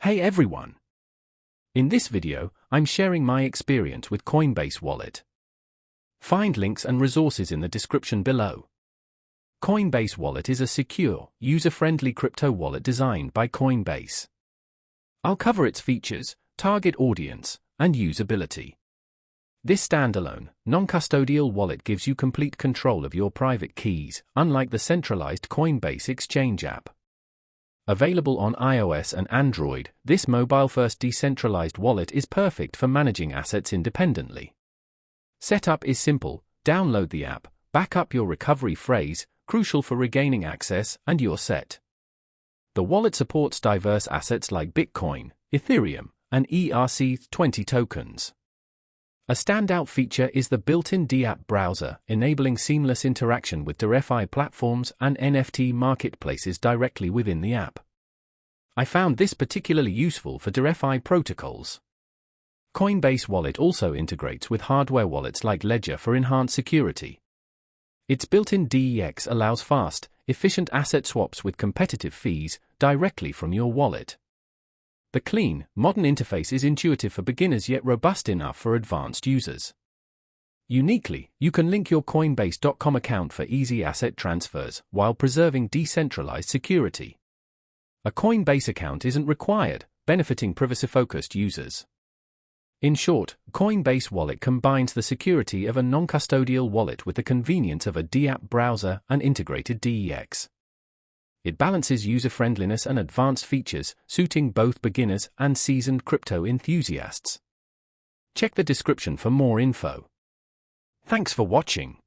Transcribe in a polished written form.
Hey everyone! In this video, I'm sharing my experience with Coinbase Wallet. Find links and resources in the description below. Coinbase Wallet is a secure, user-friendly crypto wallet designed by Coinbase. I'll cover its features, target audience, and usability. This standalone, non-custodial wallet gives you complete control of your private keys, unlike the centralized Coinbase exchange app. Available on iOS and Android, this mobile-first decentralized wallet is perfect for managing assets independently. Setup is simple: download the app, back up your recovery phrase, crucial for regaining access, and you're set. The wallet supports diverse assets like Bitcoin, Ethereum, and ERC20 tokens. A standout feature is the built-in DApp browser, enabling seamless interaction with DeFi platforms and NFT marketplaces directly within the app. I found this particularly useful for DeFi protocols. Coinbase Wallet also integrates with hardware wallets like Ledger for enhanced security. Its built-in DEX allows fast, efficient asset swaps with competitive fees directly from your wallet. The clean, modern interface is intuitive for beginners yet robust enough for advanced users. Uniquely, you can link your Coinbase.com account for easy asset transfers while preserving decentralized security. A Coinbase account isn't required, benefiting privacy-focused users. In short, Coinbase Wallet combines the security of a non-custodial wallet with the convenience of a DApp browser and integrated DEX. It balances user-friendliness and advanced features, suiting both beginners and seasoned crypto enthusiasts. Check the description for more info. Thanks for watching.